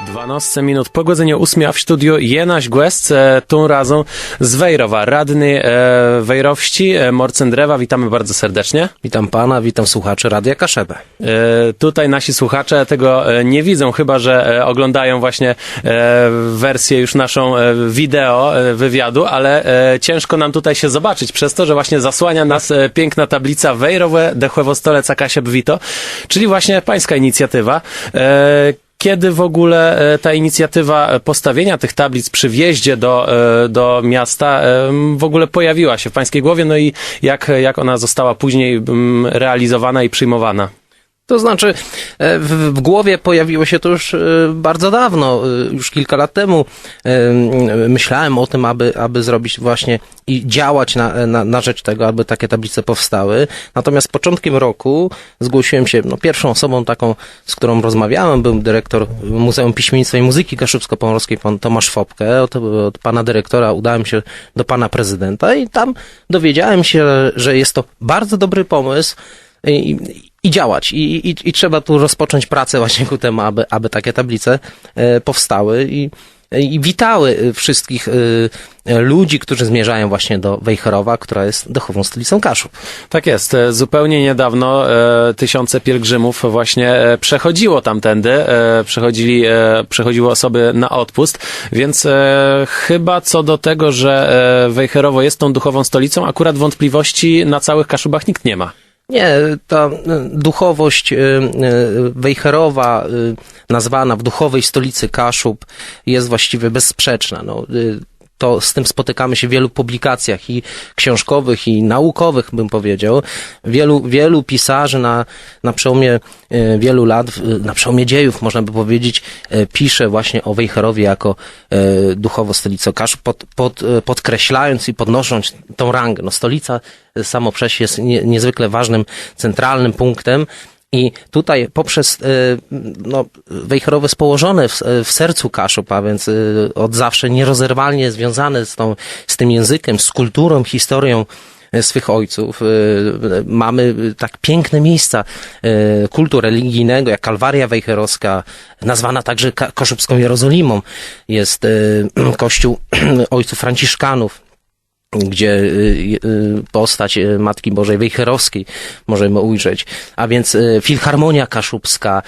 12 minut po godzinie 8, a w studiu je nasz gość, tym razem z Wejrowa, radny wejrowści, Morcen Drewa. Witamy bardzo serdecznie. Witam pana, witam słuchaczy Radia Kaszebę. Tutaj nasi słuchacze tego nie widzą, chyba że oglądają właśnie wersję już naszą wideo wywiadu, ale ciężko nam tutaj się zobaczyć, przez to, że właśnie zasłania nas piękna tablica Wejrowe Dechłewo Stolec Kasieb Wito, czyli właśnie pańska inicjatywa. Kiedy w ogóle ta inicjatywa postawienia tych tablic przy wjeździe do miasta w ogóle pojawiła się w pańskiej głowie, no i jak ona została później realizowana i przyjmowana? To znaczy, w głowie pojawiło się to już bardzo dawno, już kilka lat temu. Myślałem o tym, aby zrobić właśnie i działać na rzecz tego, aby takie tablice powstały. Natomiast początkiem roku zgłosiłem się, pierwszą osobą taką, z którą rozmawiałem, był dyrektor Muzeum Piśmiennictwa i Muzyki Kaszubsko-Pomorskiej, pan Tomasz Fopke. Od pana dyrektora udałem się do pana prezydenta i tam dowiedziałem się, że jest to bardzo dobry pomysł, i działać. I trzeba tu rozpocząć pracę właśnie ku temu, aby takie tablice powstały i witały wszystkich ludzi, którzy zmierzają właśnie do Wejherowa, która jest duchową stolicą Kaszub. Tak jest. Zupełnie niedawno tysiące pielgrzymów właśnie przechodziło tamtędy, przechodziły osoby na odpust, więc chyba co do tego, że Wejherowo jest tą duchową stolicą, akurat wątpliwości na całych Kaszubach nikt nie ma. Nie, ta duchowość Wejherowa, nazwana w duchowej stolicy Kaszub, jest właściwie bezsprzeczna. To z tym spotykamy się w wielu publikacjach i książkowych, i naukowych, bym powiedział. Wielu pisarzy na przełomie wielu lat, na przełomie dziejów, można by powiedzieć, pisze właśnie o Wejherowie jako duchowo stolico Kaszub, podkreślając i podnosząc tą rangę. Stolica samo przez się jest niezwykle ważnym, centralnym punktem. I tutaj poprzez Wejherowo jest położone w sercu Kaszub, a więc od zawsze nierozerwalnie związane z tym językiem, z kulturą, historią swych ojców. Mamy tak piękne miejsca kultu religijnego, jak Kalwaria Wejherowska, nazwana także Kaszubską Jerozolimą. Jest kościół ojców Franciszkanów, gdzie postać Matki Bożej Wejherowskiej możemy ujrzeć. A więc Filharmonia Kaszubska,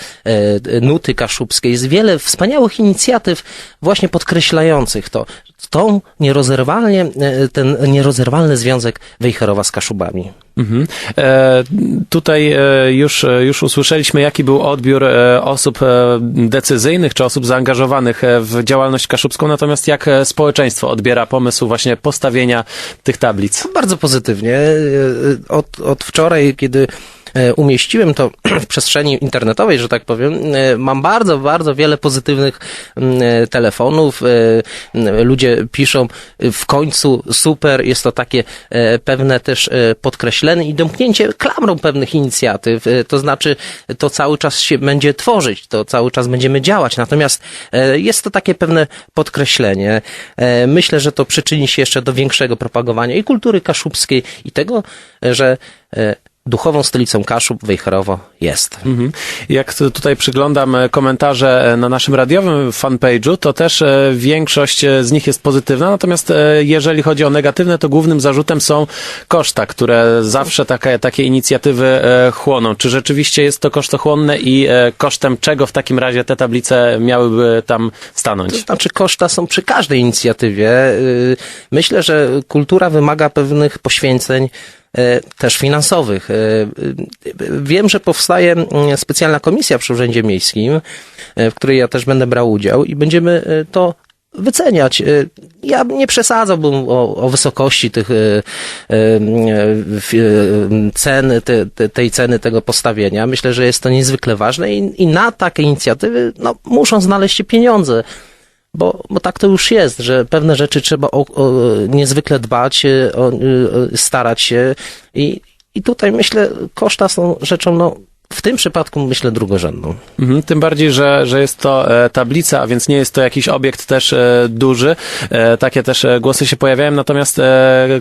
Nuty Kaszubskie. Jest wiele wspaniałych inicjatyw właśnie podkreślających ten nierozerwalny związek Wejherowa z Kaszubami. Mhm. Tutaj już usłyszeliśmy, jaki był odbiór osób decyzyjnych, czy osób zaangażowanych w działalność kaszubską, natomiast jak społeczeństwo odbiera pomysł właśnie postawienia tych tablic? Bardzo pozytywnie. Od wczoraj, kiedy umieściłem to w przestrzeni internetowej, że tak powiem, mam bardzo, bardzo wiele pozytywnych telefonów. Ludzie piszą w końcu super, jest to takie pewne też podkreślenie i domknięcie klamrą pewnych inicjatyw. To znaczy, to cały czas się będzie tworzyć, to cały czas będziemy działać. Natomiast jest to takie pewne podkreślenie. Myślę, że to przyczyni się jeszcze do większego propagowania i kultury kaszubskiej i tego, że duchową stolicą Kaszub Wejherowo jest. Jak tutaj przyglądam komentarze na naszym radiowym fanpage'u, to też większość z nich jest pozytywna, natomiast jeżeli chodzi o negatywne, to głównym zarzutem są koszta, które zawsze takie inicjatywy chłoną. Czy rzeczywiście jest to kosztochłonne i kosztem czego w takim razie te tablice miałyby tam stanąć? To znaczy koszta są przy każdej inicjatywie. Myślę, że kultura wymaga pewnych poświęceń, też finansowych. Wiem, że powstaje specjalna komisja przy Urzędzie Miejskim, w której ja też będę brał udział i będziemy to wyceniać. Ja nie przesadzałbym o wysokości tych cen, tej ceny tego postawienia. Myślę, że jest to niezwykle ważne i na takie inicjatywy muszą znaleźć się pieniądze. Bo tak to już jest, że pewne rzeczy trzeba niezwykle dbać, starać się i tutaj myślę, koszta są rzeczą, w tym przypadku myślę drugorzędną. Tym bardziej, że jest to tablica, a więc nie jest to jakiś obiekt też duży. Takie też głosy się pojawiają. Natomiast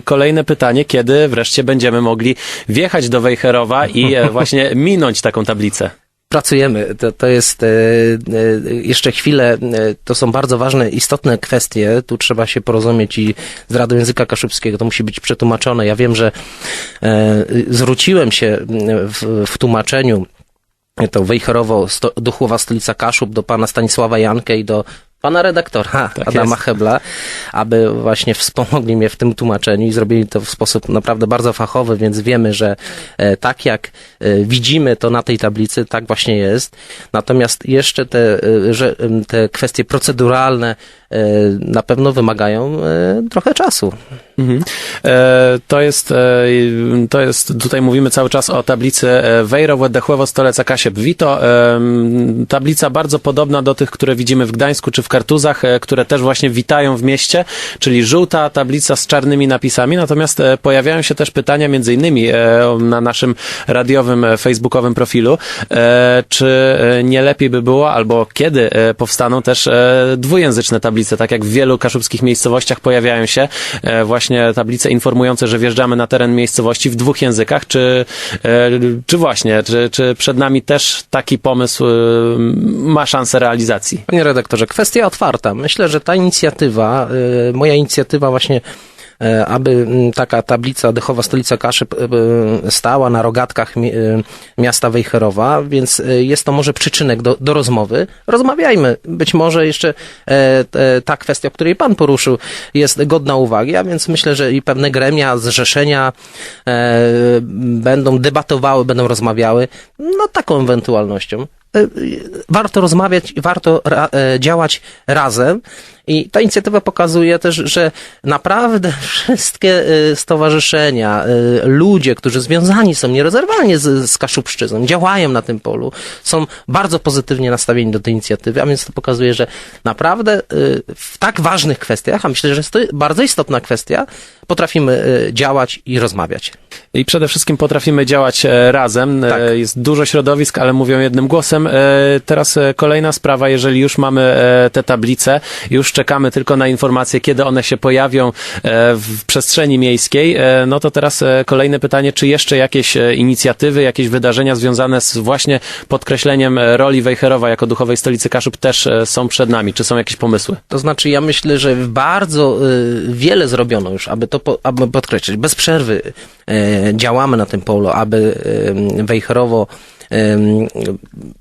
kolejne pytanie, kiedy wreszcie będziemy mogli wjechać do Wejherowa i właśnie minąć taką tablicę? Pracujemy. To jest jeszcze chwilę, to są bardzo ważne, istotne kwestie. Tu trzeba się porozumieć i z Radą Języka Kaszubskiego to musi być przetłumaczone. Ja wiem, że zwróciłem się w tłumaczeniu to Wejherowo-Duchłowa Stolica Kaszub do pana Stanisława Jankę i do pana redaktora Adama Hebla, aby właśnie wspomogli mnie w tym tłumaczeniu i zrobili to w sposób naprawdę bardzo fachowy, więc wiemy, że tak jak widzimy to na tej tablicy, tak właśnie jest. Natomiast jeszcze te kwestie proceduralne na pewno wymagają trochę czasu. Mhm. To jest, tutaj mówimy cały czas o tablicy Wejherowo-Duchłowa Stolica Kaszub Wito. Tablica bardzo podobna do tych, które widzimy w Gdańsku czy w Kartuzach, które też właśnie witają w mieście, czyli żółta tablica z czarnymi napisami. Natomiast pojawiają się też pytania między innymi na naszym radiowym, facebookowym profilu, czy nie lepiej by było, albo kiedy powstaną też dwujęzyczne tablice, tak jak w wielu kaszubskich miejscowościach pojawiają się właśnie tablice informujące, że wjeżdżamy na teren miejscowości w 2 językach, czy przed nami też taki pomysł ma szansę realizacji? Panie redaktorze, kwestia otwarta. Myślę, że ta inicjatywa, moja inicjatywa właśnie, aby taka tablica Duchowa Stolica Kaszub stała na rogatkach miasta Wejherowa, więc jest to może przyczynek do rozmowy. Rozmawiajmy. Być może jeszcze ta kwestia, o której pan poruszył, jest godna uwagi, a więc myślę, że i pewne gremia, zrzeszenia będą debatowały, będą rozmawiały nad taką ewentualnością. Warto rozmawiać, warto działać razem i ta inicjatywa pokazuje też, że naprawdę wszystkie stowarzyszenia, ludzie, którzy związani są nierozerwalnie z Kaszubszczyzną, działają na tym polu, są bardzo pozytywnie nastawieni do tej inicjatywy, a więc to pokazuje, że naprawdę w tak ważnych kwestiach, a myślę, że jest to bardzo istotna kwestia, potrafimy działać i rozmawiać. I przede wszystkim potrafimy działać razem. Tak. Jest dużo środowisk, ale mówią jednym głosem. Teraz kolejna sprawa, jeżeli już mamy te tablice, już czekamy tylko na informacje, kiedy one się pojawią w przestrzeni miejskiej, no to teraz kolejne pytanie, czy jeszcze jakieś inicjatywy, jakieś wydarzenia związane z właśnie podkreśleniem roli Wejherowa jako duchowej stolicy Kaszub też są przed nami? Czy są jakieś pomysły? To znaczy, ja myślę, że bardzo wiele zrobiono już, aby podkreślić. Bez przerwy działamy na tym polu, aby Wejherowo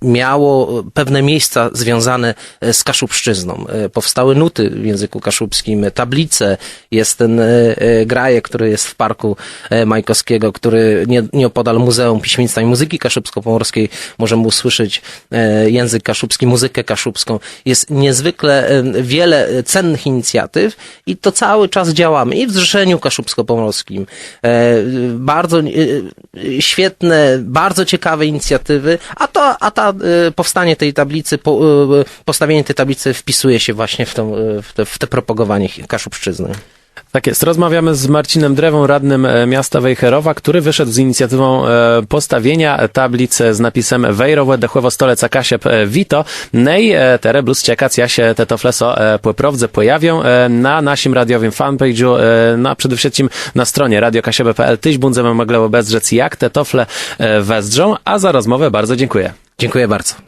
miało pewne miejsca związane z Kaszubszczyzną. Powstały nuty w języku kaszubskim, tablice, jest ten grajek, który jest w Parku Majkowskiego, który nieopodal Muzeum Piśmiennictwa i Muzyki Kaszubsko-Pomorskiej możemy usłyszeć język kaszubski, muzykę kaszubską. Jest niezwykle wiele cennych inicjatyw i to cały czas działamy i w Zrzeszeniu Kaszubsko-Pomorskim. Bardzo świetne, bardzo ciekawe inicjatywy, a powstanie tej tablicy, postawienie tej tablicy wpisuje się właśnie w te propagowanie Kaszubszczyzny. Tak jest. Rozmawiamy z Marcinem Drewą, radnym miasta Wejherowa, który wyszedł z inicjatywą postawienia tablicy z napisem Wejherowo-Duchłowa Stolica Kaszub Wito. Nej, tere blus ciekac, ja się te tofleso poprawdze pojawią na naszym radiowym fanpage'u, przede wszystkim na stronie radiokaszub.pl. Tyś bundzemy mogło bezrzec, jak te tofle wezdzą, a za rozmowę bardzo dziękuję. Dziękuję bardzo.